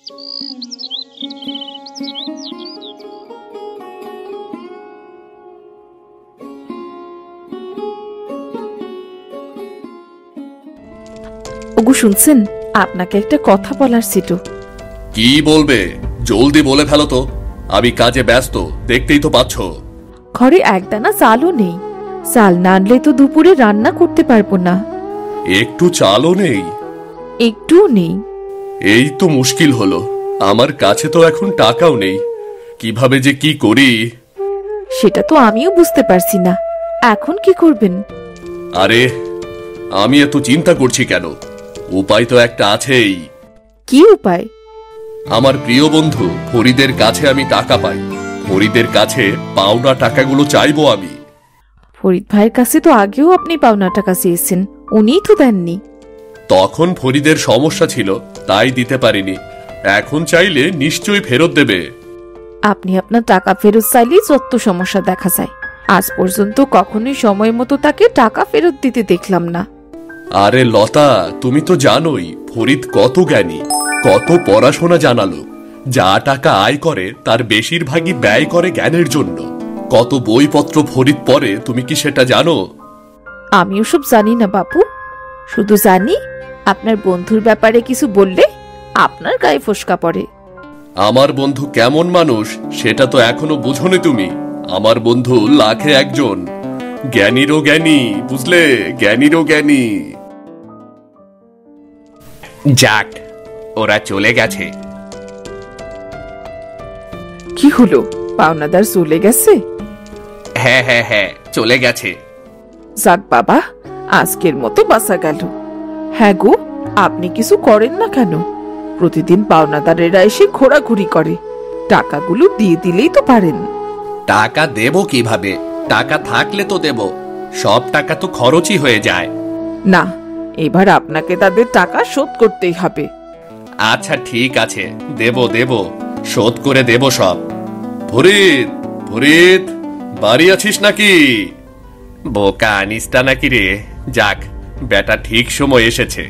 ওগো শুনছেন, আপনাকে একটা কথা বলার ছিল। কি বলবে? জলদি বলে ফেলো তো, আমি কাজে ব্যস্ত, দেখতেই তো পাচ্ছ। ঘরে একদানা চালও নেই, চাল না আনলে তো দুপুরে রান্না করতে পারবো না। একটু চালও নেই? একটুও নেই। এই তো মুশকিল হলো, আমার কাছে তো এখন টাকাও নেই, কিভাবে যে কি করি। সেটা তো আমিও বুঝতে পারছি না, এখন কি করবেন? আরে আমি এত চিন্তা করছি কেন, উপায় তো একটা আছেই। কি উপায়? আমার প্রিয় বন্ধু ফরিদের কাছে আমি টাকা পাই, ফরিদের কাছে পাওনা টাকাগুলো চাইবো আমি। ফরিদ ভাইয়ের কাছে তো আগেও আপনি পাওনা টাকা চেয়েছেন, উনিই তো দেননি। তখন ফরিদের সমস্যা ছিল, তাই দিতে পারিনি। এখন চাইলে নিশ্চয়ই ফেরত দেবে। আপনি আপনার টাকা ফেরত চাইলেই যত সমস্যা দেখা যায়। আজ পর্যন্ত কখনোই সময় মতো তাকে টাকা ফেরত দিতে দেখলাম না। আরে লতা, তুমি তো জানোই ফরিদ কত জ্ঞানী, কত পড়াশোনা জানালো। যা টাকা আয় করে তার বেশিরভাগই ব্যয় করে জ্ঞানের জন্য। কত বইপত্র ফরিদ পড়ে, তুমি কি সেটা জানো? আমি ওসব জানি না বাপু, শুধু জানি আপনার বন্ধুর ব্যাপারে কিছু বললে আপনার গায়ে ফোসকা পড়ে। আমার বন্ধু কেমন মানুষ সেটা তো এখনো বুঝোনি তুমি। আমার বন্ধু লাখে একজন, জ্ঞানীরও জ্ঞানী, বুঝলে, জ্ঞানীরও জ্ঞানী। যাক, ওরা চলে গেছে। কি হলো, পাওনাদার চলে গেছে? হ্যাঁ হ্যাঁ হ্যাঁ, চলে গেছে। যাক বাবা, আজকের মতো বাঁচা গেল। হ্যাঁ গো, আপনি কিছু করেন না কেন? প্রতিদিন পাওনাদারেরা এসে ঘোরাঘুরি করে, টাকাগুলো দিয়ে দিলেই তো পারেন। টাকা দেব কিভাবে? টাকা থাকলে তো দেব, সব টাকা তো খরচই হয়ে যায়। না, এবার আপনাকে তাদের টাকা শোধ করতেই হবে। আচ্ছা ঠিক আছে, দেব দেব, শোধ করে দেব সব। ফরিদ, ফরিদ, বাড়ি আছিস নাকি? বোকা আনিসটা নাকি রে? যাক, বেটা ঠিক সময় এসেছে।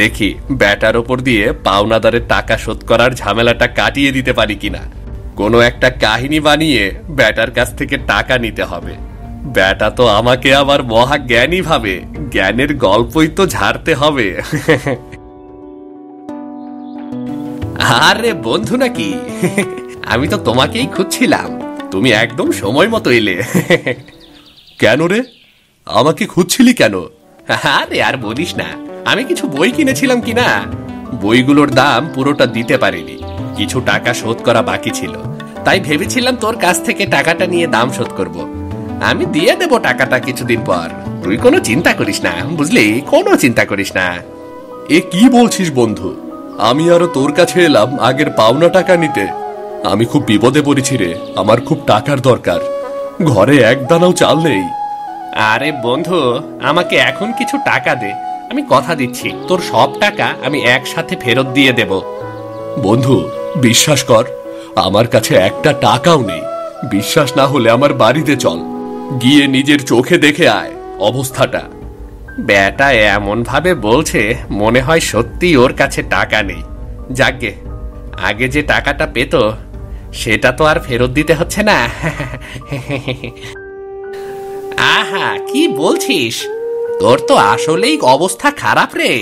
দেখি বেটার ওপর দিয়ে পাওনাদারের টাকা শোধ করার ঝামেলাটা কাটিয়ে দিতে পারি কিনা। কোনো একটা কাহিনী বানিয়ে বেটার কাছ থেকে টাকা নিতে হবে। বেটা তো আমাকে আবার মহা জ্ঞানী ভাবে, জ্ঞানের গল্পই তো ঝাড়তে হবে। আরে বন্ধু নাকি? আমি তো তোমাকেই খুঁজছিলাম, তুমি একদম সময় মতো এলে। কেন রে, আমাকে খুঁজছিলি কেন? আরে আর বলিস না, আমি কিছু বই কিনেছিলাম কিনা, বইগুলোর দাম পুরোটা দিতে পারিনি, কিছু টাকা শোধ করা বাকি ছিল, তাই ভেবেছিলাম তোর কাছ থেকে টাকাটা নিয়ে দাম শোধ করব। আমি দিয়ে দেব টাকাটা কিছুদিন পর, তুই কোনো চিন্তা করিস না, বুঝলি, কোনো চিন্তা করিস না। এ কি বলছিস বন্ধু? আমি আরো তোর কাছে এলাম আগের পাওনা টাকা নিতে। আমি খুব বিপদে পড়েছি রে, আমার খুব টাকার দরকার, ঘরে এক দানাও চাল নেই। আরে বন্ধু, আমাকে এখন কিছু টাকা দে, আমি কথা দিচ্ছি তোর সব টাকা আমি একসাথে ফেরত দিয়ে দেব। বন্ধু বিশ্বাস কর, আমার কাছে একটা টাকাও নেই। বিশ্বাস না হলে আমার বাড়িতে চল, গিয়ে নিজের চোখে দেখে আয় অবস্থাটা। বেটা এমন ভাবে বলছে মনে হয় সত্যি ওর কাছে টাকা নেই। যাকগে, আগে যে টাকাটা পেত সেটা তো আর ফেরত দিতে হচ্ছে না। আহা, কি বলছিস? তোর তো আসলেই অবস্থা খারাপ রে।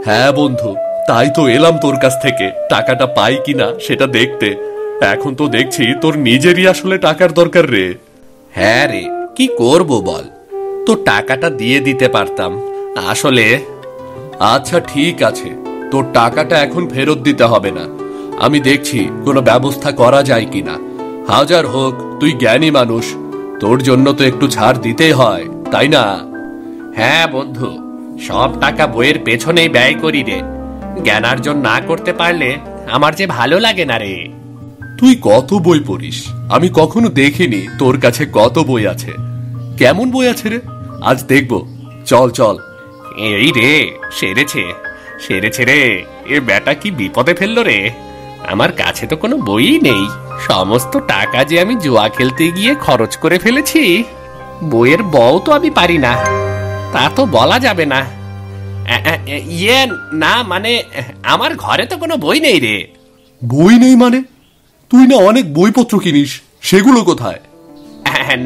হ্যাঁ বন্ধু, তাই তো এলাম তোর কাছ থেকে টাকাটা পাই কিনা সেটা দেখতে। এখন তো দেখছি তোর নিজেরই আসলে টাকার দরকার রে। হ্যাঁ রে, কি করব বল, তো টাকাটা দিয়ে দিতে পারতাম আসলে। আচ্ছা ঠিক আছে, তোর টাকাটা এখন ফেরত দিতে হবে না, আমি দেখছি কোনো ব্যবস্থা করা যায় কিনা। হাজার হোক তুই জ্ঞানী মানুষ, তোর জন্য তো একটু ছাড় দিতেই হয়, তাই না? হ্যাঁ বন্ধু, সব টাকা বইয়ের পেছনেই ব্যয় করি রে, জ্ঞানার্জন না করতে পারলে আমার যে ভালো লাগে না রে। তুই কত বই পড়িস? আমি কখনো দেখিনি তোর কাছে কত বই আছে। কেমন বই আছে রে? আজ দেখবো, চল চল। এই রে, সেরেছে সেরেছে রে, এ বেটা কি বিপদে ফেললো রে। আমার কাছে তো কোনো বই নেই, সমস্ত টাকা যে আমি জুয়া খেলতে গিয়ে খরচ করে ফেলেছি। বইয়ের বউ তো আমি পারি না, তা তো বলা যাবে না। ইয়ে না, মানে আমার ঘরে তো কোনো বই নেই রে। বই নেই মানে? তুই না অনেক বইপত্র কিনিস, সেগুলো কোথায়?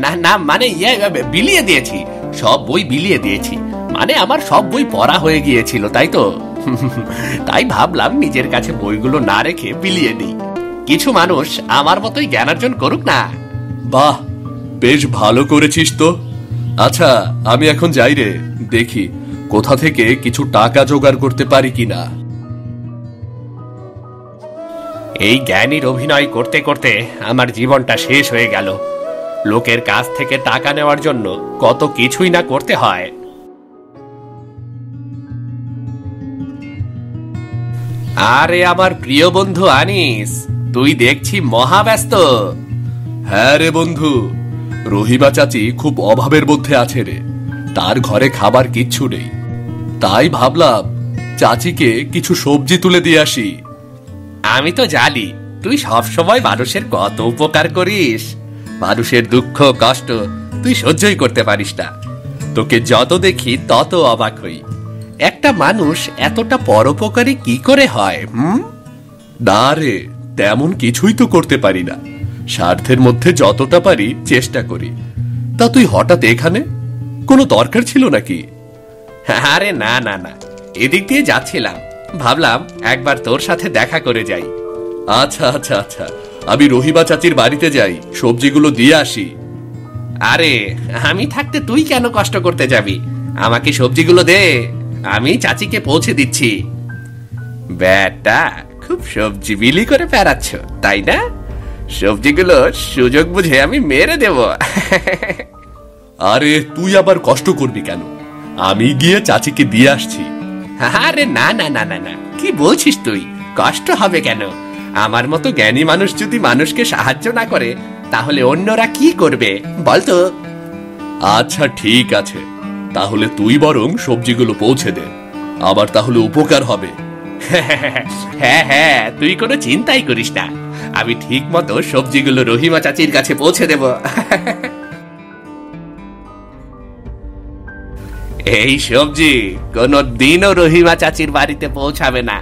না না, মানে বিলিয়ে দিয়েছি, সব বই বিলিয়ে দিয়েছি। মানে আমার সব বই পড়া হয়ে গিয়েছিল, তাই তো। তাই ভাবলাম নিজের কাছে বইগুলো না রেখে বিলিয়ে দিই, কিছু মানুষ আমার মতোই জ্ঞানার্জন করুক না। বাহ, বেশ ভালো করেছিস তো। আচ্ছা, আমি এখন যাই রে, দেখি কোথা থেকে কিছু টাকা জোগাড় করতে পারি কিনা। এই জ্ঞানীর অভিনয় করতে করতে আমার জীবনটা শেষ হয়ে গেল। লোকের কাছ থেকে টাকা নেওয়ার জন্য কত কিছুই না করতে হয়। আরে আমার প্রিয় বন্ধু আনিস, তুই দেখছি মহাব্যস্ত। হ্যাঁ রে বন্ধু, রহিমা চাচি খুব অভাবের মধ্যে আছে রে, তার ঘরে খাবার কিচ্ছু নেই। তাই ভাবলাম চাচিকে কিছু সবজি তুলে দিয়ে আসি। আমি তো জানি তুই সব সময় মানুষের কত উপকার করিস, মানুষের দুঃখ কষ্ট তুই সহ্যই করতে পারিস না। তোকে যত দেখি তত অবাক হই, একটা মানুষ এতটা পরোপকারী কি করে হয়? না রে, তেমন কিছুই তো করতে পারি না, স্বার্থের মধ্যে যতটা পারি চেষ্টা করি। তা তুই হঠাৎ এখানে, কোনো দরকার ছিল নাকি? আরে না না না, এদিক দিয়ে যাচ্ছিলাম, ভাবলাম একবার তোর সাথে দেখা করে যাই। আচ্ছা আচ্ছা আচ্ছা, আমি রহিমা চাচির বাড়িতে যাই, সবজিগুলো দিয়ে আসি। আরে আমি থাকতে তুই কেন কষ্ট করতে যাবি? আমাকে সবজিগুলো দে, আমি চাচিকে পৌঁছে দিচ্ছি। বেটা খুব সবজি বিলি করে বেড়াচ্ছ, তাই না? সবজিগুলো সুযোগ বুঝে আমি মেরে দেব। আরে তুই আবার কষ্ট করবি কেন, আমি গিয়ে চাচিকে দিয়ে আসছি। আরে না না না না না, কি বলছিস তুই? কষ্ট হবে কেন? আমার মতো জ্ঞানী মানুষ যদি মানুষকে সাহায্য না করে তাহলে অন্যরা কি করবে বলতো? আচ্ছা ঠিক আছে, তাহলে তুই বরং সবজিগুলো পৌঁছে দে, আবার তাহলে উপকার হবে। হ্যাঁ হ্যাঁ, তুই কোনো চিন্তাই করিস না, আমি ঠিক মতো সবজিগুলো রহিমা চাচির কাছে পৌঁছে দেব। এই সবজি কোনো দিনও রহিমা চাচির বাড়িতে পৌঁছাবে না,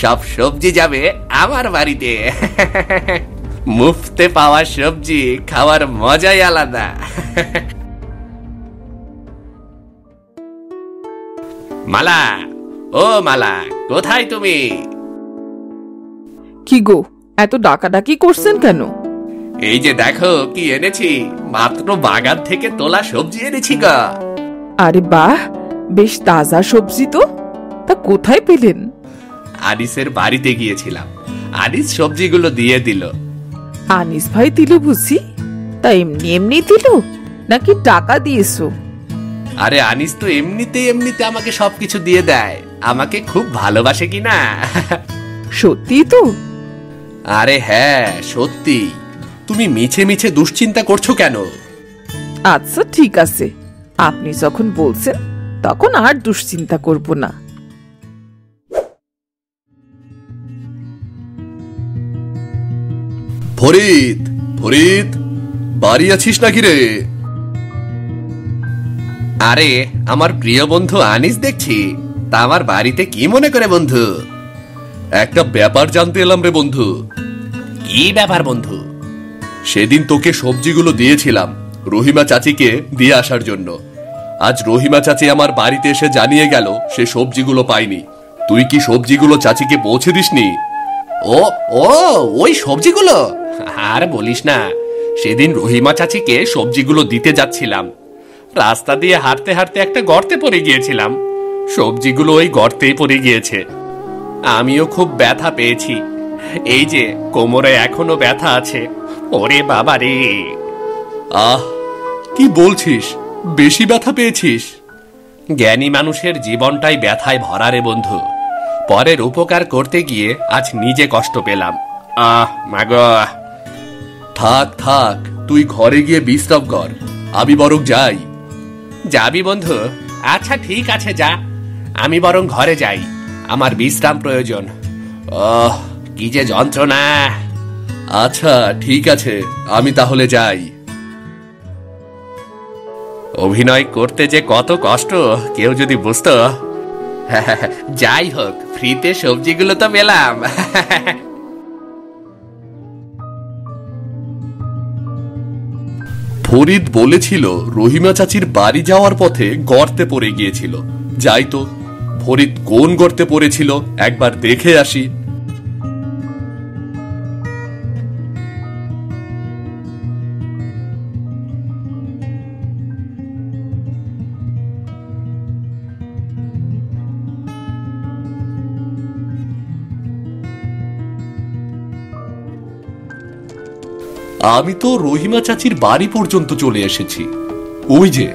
সব সবজি যাবে আমার বাড়িতে। মুফতে পাওয়া সবজি খাওয়ার মজাই আলাদা। মালা, ও মালা, কোথায় তুমি? কি গো, এত ডাকাডাকি করছেন কেন? এই যে দেখো কি এনেছি, মাত্র বাগান থেকে তোলা সবজি এনেছি গা। আরে বাহ, বেশ তাজা সবজি তো। তা কোথায় পেলেন? আনিসের বাড়িতে গিয়েছিলাম, আনিস সবজিগুলো দিয়ে দিল। আনিস ভাই দিল বুঝি? তা এমনি এমনি দিল নাকি টাকা দিয়েছো? আরে আনিস তো এমনিতে এমনিতে আমাকে সবকিছু দিয়ে দেয়, আমাকে খুব ভালোবাসে কিনা। সত্যি তো? আরে হ্যাঁ সত্যি, তুমি মিছে মিছে দুশ্চিন্তা করছো কেন? আচ্ছা ঠিক আছে, আপনি যখন বলছেন তখন আর দুশ্চিন্তা করব না। ফরিদ, ফরিদ, বাড়ি আছিস নাকি রে? আরে আমার প্রিয় বন্ধু আনিস দেখছি, তা আমার বাড়িতে কি মনে করে বন্ধু? একটা ব্যাপার জানতে এলাম রে বন্ধু। কি ব্যাপার বন্ধু? সেদিন তোকে সবজিগুলো দিয়েছিলাম রহিমা চাচিকে দিয়ে আসার জন্য। আজ রহিমা চাচি আমার বাড়িতে এসে জানিয়ে গেল সে সবজিগুলো পায়নি। তুই কি সবজিগুলো চাচিকে পৌঁছে দিসনি? ও ও, ওই সবজিগুলো আর বলিস না, সেদিন রহিমা চাচিকে সবজিগুলো দিতে যাচ্ছিলাম, রাস্তা দিয়ে হাঁটতে হাঁটতে একটা গর্তে পড়ে গিয়েছিলাম, সবজিগুলো ওই গর্তেই পড়ে গিয়েছে। আমিও খুব ব্যথা পেয়েছি, এই যে কোমরে এখনো ব্যথা আছে। ওরে বাবা রে! আহ, কি বলছিস, বেশি ব্যথা পেয়েছিস? জ্ঞানী মানুষের জীবনটাই ব্যথায় ভরা রে বন্ধু, পরের উপকার করতে গিয়ে আজ নিজে কষ্ট পেলাম। মাগো! থাক থাক, তুই ঘরে গিয়ে বিশ্রাম কর, আমি বরং যাই। যাবি বন্ধু? আচ্ছা ঠিক আছে যা, আমি বরং ঘরে যাই, আমার বিশ্রাম প্রয়োজন। কি যে যন্ত্রণা! আচ্ছা ঠিক আছে, আমি তাহলে যাই। অভিনয় করতে যে কত কষ্ট কেউ যদি বুঝতো। যাই হোক, ফ্রিতে সবজিগুলো তো পেলাম। ফরিদ বলেছিল রহিমা চাচির বাড়ি যাওয়ার পথে গর্তে পড়ে গিয়েছিল। যাই তো, ফরিদ কোন গর্তে পড়েছিল একবার দেখে আসি। আমি তো রহিমা চাচির বাড়ি পর্যন্ত চলে এসেছি। ওই যে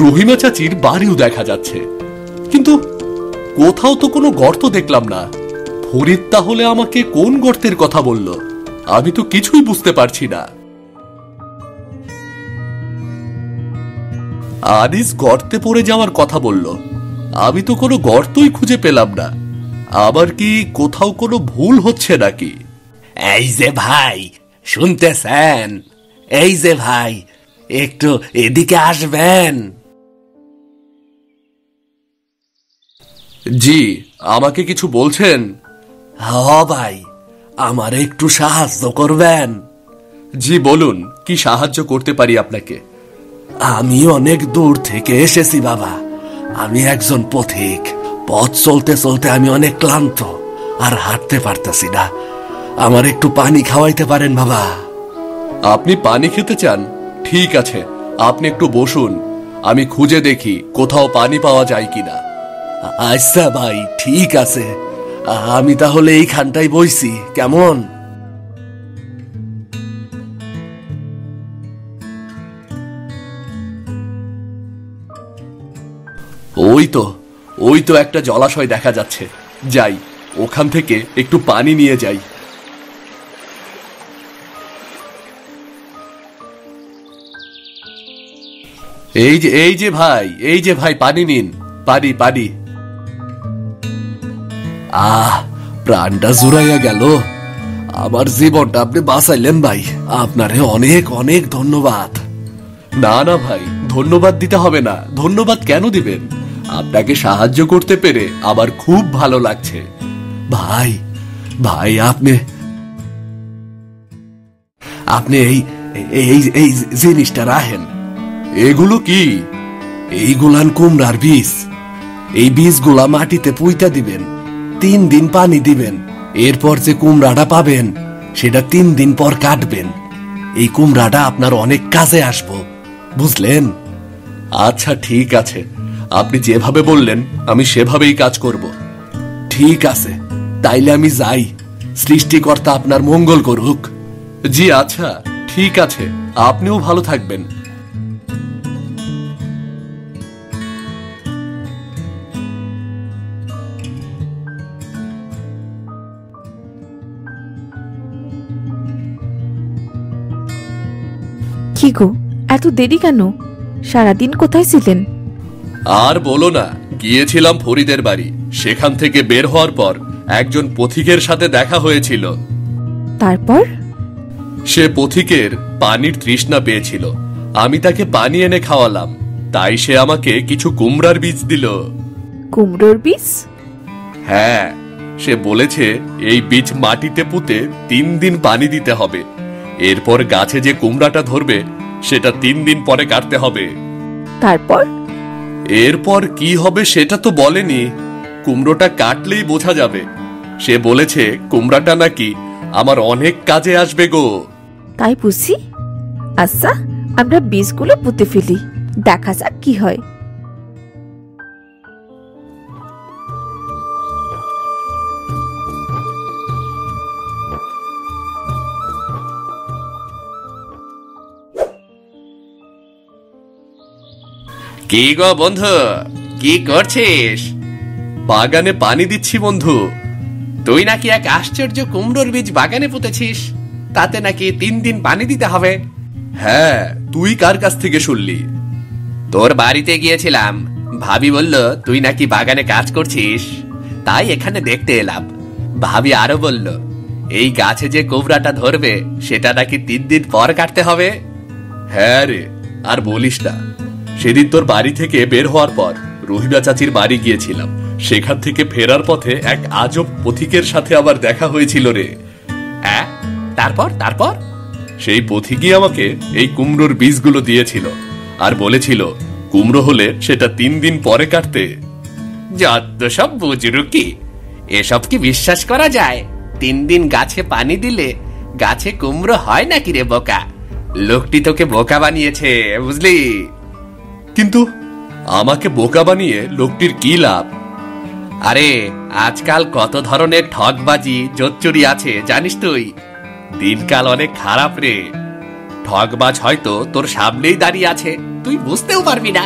রহিমা চাচির বাড়িও দেখা যাচ্ছে, কিন্তু কোথাও তো কোনো গর্ত দেখলাম না। ফরিদ তাহলে আমাকে কোন গর্তের কথা বলল? আমি তো কিছুই বুঝতে পারছি না। আনিস গর্তে পড়ে যাওয়ার কথা বলল, আমি তো কোনো গর্তই খুঁজে পেলাম না। আবার কি কোথাও কোনো ভুল হচ্ছে নাকি? এই যে ভাই, শুনতেছেন? এই যে ভাই, একটু এদিকে আসবেন। জি, আমাকে কিছু বলছেন? হ ভাই, আমার একটু সাহায্য করবেন? জি বলুন, কি সাহায্য করতে পারি আপনাকে? আমি অনেক দূর থেকে এসেছি বাবা। আমি একজন পথিক। পথ চলতে চলতে আমি অনেক ক্লান্ত, আর হাঁটতে পারতাছি না। আমার একটু পানি খাওয়াইতে পারেন বাবা? আপনি পানি খেতে চান? ঠিক আছে, আপনি একটু বসুন, আমি খুঁজে দেখি কোথাও পানি পাওয়া যায় কিনা। আচ্ছা ভাই, ঠিক আছে। আমি তাহলে এইখানটাই বইছি, কেমন? ওই তো একটা জলাশয় দেখা যাচ্ছে। যাই, ওখান থেকে একটু পানি নিয়ে যাই। এই যে ভাই পানি নিন, পানি পানি। প্রাণটা জুড়াইয়া গেল। আমার জীবনটা আপনি বাঁচাইলেন ভাই, আপনারে অনেক অনেক ধন্যবাদ। না না ভাই, ধন্যবাদ দিতে হবে না। ধন্যবাদ কেন দিবেন? আপনাকে সাহায্য করতে পেরে আমার খুব ভালো লাগছে। ভাই ভাই, আপনি এই এই এই জিনিসটা রাখেন। এগুলো কি? এইগুলান কুমড়ার বীজ। এই বীজগুলা মাটিতে পুঁইতা দিবেন, 3 দিন পানি দিবেন। এরপর যে কুমড়াটা পাবেন সেটা 3 দিন পর কাটবেন। এই কুমড়াটা আপনার অনেক কাজে আসবো, বুঝলেন? আচ্ছা ঠিক আছে, আপনি যেভাবে বললেন আমি সেভাবেই কাজ করব। ঠিক আছে, তাইলে আমি যাই। সৃষ্টিকর্তা আপনার মঙ্গল করুক। জি আচ্ছা, ঠিক আছে, আপনিও ভালো থাকবেন। কি গো, এত দেরি কেন? সারাদিন কোথায় ছিলেন? আর বলো না, গিয়েছিলাম ফরিদের বাড়ি। সেখান থেকে বের হওয়ার পর একজন পথিকের সাথে দেখা হয়েছিল। তারপর? সে পথিকের পানির তৃষ্ণা পেয়েছিল, আমি তাকে পানি এনে খাওয়ালাম। তাই সে আমাকে কিছু কুমড়ার বীজ দিল। কুমড়োর বীজ? হ্যাঁ, সে বলেছে এই বীজ মাটিতে পুঁতে 3 দিন পানি দিতে হবে। এরপর গাছে যে কুমড়াটা ধরবে সেটা 3 দিন পরে কাটতে হবে। তারপর? এরপর কি হবে সেটা তো বলেনি। কুমড়োটা কাটলেই বোঝা যাবে। সে বলেছে কুমড়াটা নাকি আমার অনেক কাজে আসবে গো। তাই বুঝি। আচ্ছা, আমরা বীজগুলো পুঁতে ফেলি, দেখা যাক কি হয়। কি গো বন্ধু, কি করছিস? বাগানে পানি দিচ্ছি বন্ধু। তুই নাকি এক আশ্চর্য কুমড়োর বীজ বাগানে পুঁতেছিস, তাতে নাকি 3 দিন পানি দিতে হবে। হ্যাঁ, তুই কার কাছ থেকে শুনলি? তোর বাড়িতে গিয়েছিলাম, ভাবি বলল তুই নাকি বাগানে কাজ করছিস, তাই এখানে দেখতে এলাম। ভাবি আরো বলল এই গাছে যে কুমড়াটা ধরবে সেটা নাকি 3 দিন পর কাটতে হবে। হ্যাঁ রে, আর বলিস না। সেদিন তোর বাড়ি থেকে বের হওয়ার পর রহিমা চাচির বাড়ি গিয়েছিলাম। সেখান থেকে ফেরার পথে এক আজব পথিকের সাথে আবার দেখা হয়েছিল রে। হ্যাঁ, তারপর তারপর সেই পথিকই আমাকে এই কুমড়োর বীজগুলো দিয়েছিল আর বলেছিল কুমড়ো হলে সেটা 3 দিন পরে কাটতে। যত সব বুজরুকি, এসব কি বিশ্বাস করা যায়? 3 দিন গাছে পানি দিলে গাছে কুমড়ো হয় নাকি রে বোকা? লোকটি তোকে বোকা বানিয়েছে, বুঝলি? কিন্তু আমাকে বোকা বানিয়ে লোকটির কি লাভ? আরে আজকাল কত ধরনের ঠকবাজি জোচ্চুরি আছে জানিস তুই? দিনকাল অনেক খারাপ রে। ঠকবাজ হয়তো তোর সামনেই দাঁড়িয়ে আছে, তুই বুঝতেও পারবি না।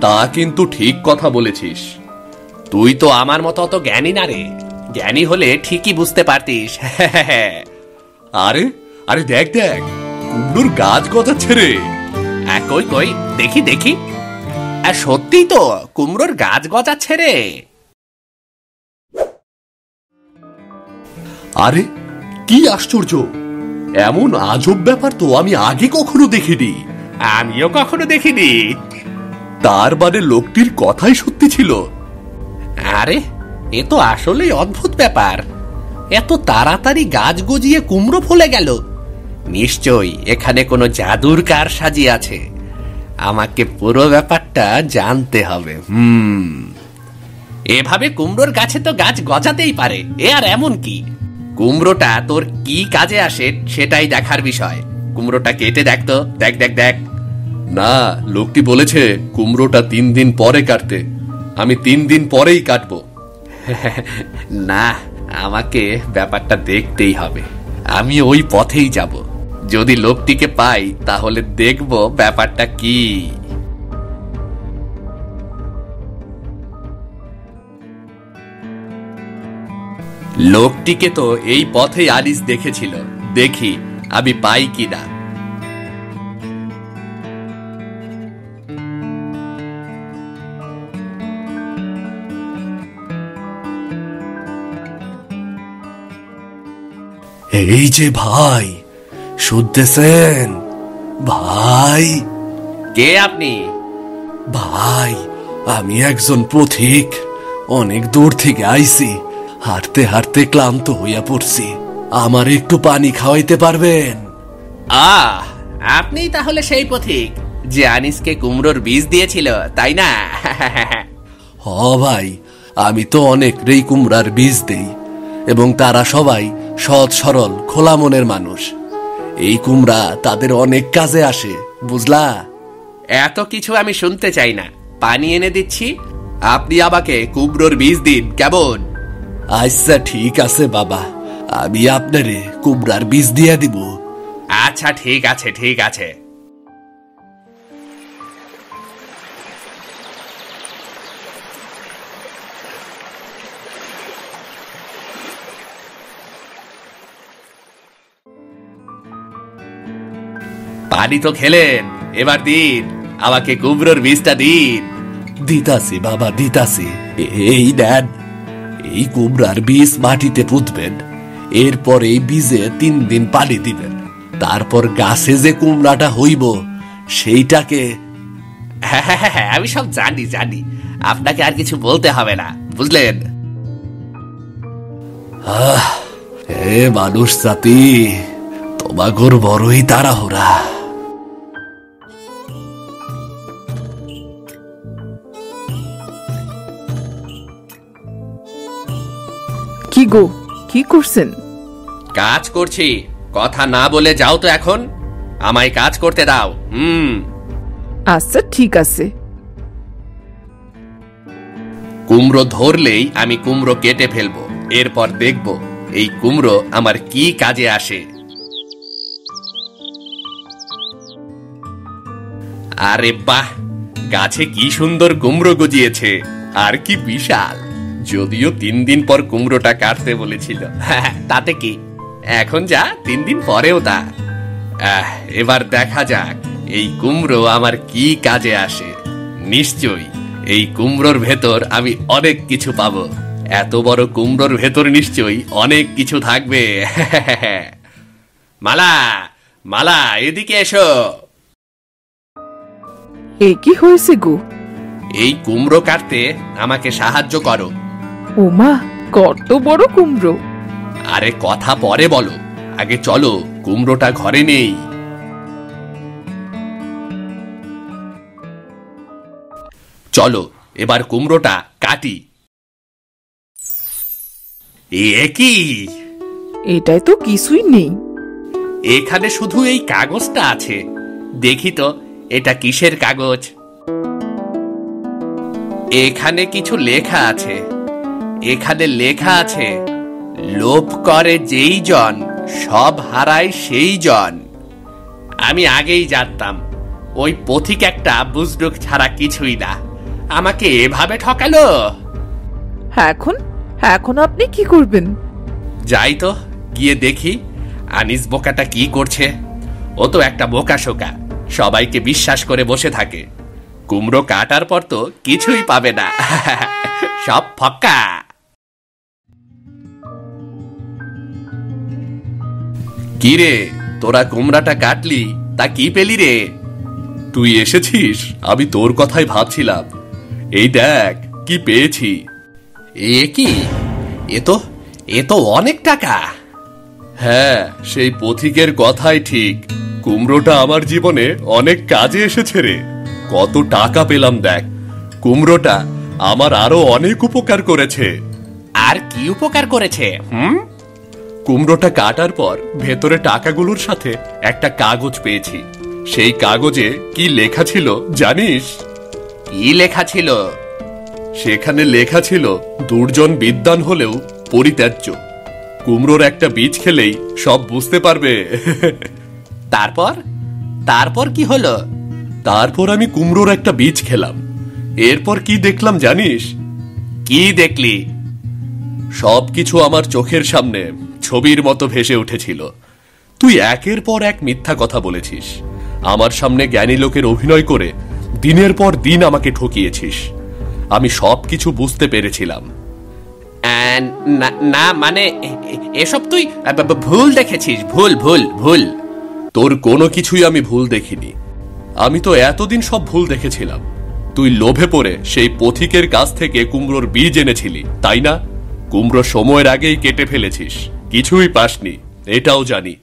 তা কিন্তু ঠিক কথা বলেছিস। তুই তো আমার মতো অত জ্ঞানী না রে, জ্ঞানী হলে ঠিকই বুঝতে পারতিস। আরে আরে দেখ দেখ, কুমড়োর গাছ গজাচ্ছে রে। কই কই দেখি দেখি। সত্যি তো কুমড়োর গাছ গজাচ্ছে রে। আরে কি আশ্চর্য, এমন আজব ব্যাপার তো আমি আগে কখনো দেখিনি। আমিও কখনো দেখিনি। তার মানে লোকটির কথাই সত্যি ছিল। আরে এ তো আসলেই অদ্ভুত ব্যাপার। এত তাড়াতাড়ি গাছ গজিয়ে কুমড়ো ফলে গেল। নিশ্চয়ই এখানে কোনো জাদুর কারসাজি আছে। আমাকে পুরো ব্যাপারটা জানতে হবে। এভাবে কুমড়োর গাছে তো গাছ গজাতেই পারে, এ আর এমন কি? কুমড়োটা তোর কি কাজে আসে সেটাই দেখার বিষয়। কুমড়োটা কেটে দেখ তো, দেখ দেখ দেখ। না, লোকটি বলেছে কুমড়োটা 3 দিন পরে কাটতে। আমি 3 দিন পরেই কাটবো। না, আমাকে ব্যাপারটা দেখতেই হবে। আমি ওই পথেই যাব। যদি লোকটিকে পাই তাহলে দেখব ব্যাপারটা কি। লোকটিকে তো এই পথেই আলিস দেখেছিল, দেখি আমি পাই কিনা। এই যে ভাই, শুনতেছেন ভাই? কে আপনি? ভাই, আমি একজন পথিক। অনেক দূর থেকে আইছি, হাঁটতে হাঁটতে ক্লান্ত হইয়া পড়ছি। আমার একটু পানি খাওয়াইতে পারবেন? আপনি তাহলে সেই পথিক যে আনিসকে কুমড়োর বীজ দিয়েছিল, তাই না? হ ভাই, আমি তো অনেকরেই কুমড়ার বীজ দেই এবং তারা সবাই সৎ সরল খোলা মনের মানুষ। এই কুমড়া তাদের অনেক কাজে আসে, বুঝলা? এত কিছু আমি শুনতে চাই না, পানি এনে দিচ্ছি, আপনি আমাকে কুমড়োর বীজ দিন, কেমন? আচ্ছা ঠিক আছে বাবা, আমি আপনারে কুমড়ার বীজ দিয়ে দিব। আচ্ছা ঠিক আছে ঠিক আছে। পানি তো খেলেন, এবার দিন আমাকে কুমড়োর বীজটা দিন। দিতাছি বাবা, দিতাছি। এই নেন, এই কুমড়ার বীজ মাটিতে পুঁতবেন। এরপর এই বীজে 3 দিন পানি দিবেন। তারপর গাছে যে কুমড়াটা হইব সেইটাকে। হ্যাঁ হ্যাঁ হ্যাঁ, আমি সব জানি জানি, আপনাকে আর কিছু বলতে হবে না, বুঝলেন? হে মানুষ জাতি, তোমাগোর বড়ই তাড়াহুড়া। কি গো, কি করছেন? কাজ করছি, কথা না বলে যাও তো এখন। আমায় কাজ করতে দাও। আচ্ছা ঠিক আছে। কুমড়ো ধরলেই আমি কুমড়ো কেটে ফেলবো, এরপর দেখব এই কুমড়ো আমার কি কাজে আসে। আরে বাহ, গাছে কি সুন্দর কুমড়ো গজিয়েছে, আর কি বিশাল। যদিও 3 দিন পর কুমড়োটা কাটতে বলেছিল, তাতে কি, এখন যা 3 দিন পরেও তা। এবার দেখা যাক এই কুমড়ো আমার কি কাজে আসে। নিশ্চয়ই এই কুমড়োর ভেতর আমি অনেক কিছু পাবো। এত বড় কুমড়োর ভেতর নিশ্চয়ই অনেক কিছু থাকবে। মালা, মালা, এদিকে এসো। এ কি হয়েছে গো? এই কুমড়ো কাটতে আমাকে সাহায্য করো। ওমা, কত বড় কুমড়ো! আরে কথা পরে বলো, আগে চলো, কুমড়োটা ঘরে নেই। চলো এবার কুমড়োটা কাটি। এ কি? এটাই তো কিছুই নেই। এখানে শুধু এই কাগজটা আছে। দেখি তো এটা কিসের কাগজ। এখানে কিছু লেখা আছে। এখানে লেখা আছে, লোভ করে যেই জন সব হারায় সেই জন। আমি আগেই জানতাম ওই পথিক একটা বুজরুক ছাড়া কিছুই না। আমাকে এভাবে ঠকালো। এখন এখন আপনি কি করবেন? যাই তো, গিয়ে দেখি আনিস বোকাটা কি করছে। ও তো একটা বোকা শোকা, সবাইকে বিশ্বাস করে বসে থাকে। কুমড়ো কাটার পর তো কিছুই পাবে না, সব ফক্কা। কি রে, তোরা কুমড়াটা কাটলি, তা কি পেলি রে? তুই এসেছিস, আমি তোর কথাই ভাবছিলাম। এই দেখ কি পেয়েছি। এ কি? এ তো অনেক টাকা। হ্যাঁ, সেই পথিকের কথাই ঠিক। কুমড়োটা আমার জীবনে অনেক কাজে এসেছে রে। কত টাকা পেলাম দেখ। কুমড়োটা আমার আরো অনেক উপকার করেছে। আর কি উপকার করেছে? কুমড়োটা কাটার পর ভেতরে টাকাগুলোর সাথে একটা কাগজ পেয়েছি। সেই কাগজে কি লেখা ছিল জানিস? কি লেখা ছিল? সেখানে লেখা ছিল, দুর্জন বিদ্বান হলেও পরিত্যাজ্য। কুমড়োর একটা বীজ খেলেই সব বুঝতে পারবে। তারপর কি হলো? তারপর আমি কুমড়োর একটা বীজ খেলাম। এরপর কি দেখলাম জানিস? কি দেখলি? সবকিছু আমার চোখের সামনে ছবির মতো ভেসে উঠেছিল। তুই একের পর এক মিথ্যা কথা বলেছিস। আমার সামনে জ্ঞানী লোকের অভিনয় করে দিনের পর দিন আমাকে ঠকিয়েছিস। আমি সবকিছু বুঝতে পেরেছিলাম। না মানে এসব তুই ভুল দেখেছিস। ভুল ভুল ভুল। তোর কোনো কিছুই আমি ভুল দেখিনি। আমি তো এতদিন সব ভুল দেখেছিলাম। তুই লোভে পড়ে সেই পথিকের কাছ থেকে কুমড়োর বীজ এনেছিলি, তাই না? কুমড়ো সময়ের আগেই কেটে ফেলেছিস, কিছুই পাসনি, এটাও জানি।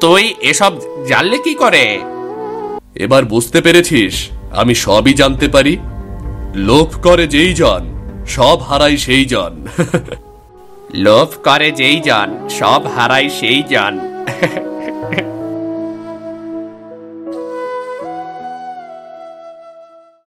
তুই এসব জানলে কি করে? এবার বুঝতে পেরেছিস আমি সবই জানতে পারি। লোভ করে যেই জন সব হারায় সেই জন। লোভ করে যেই জন সব হারায় সেই জন।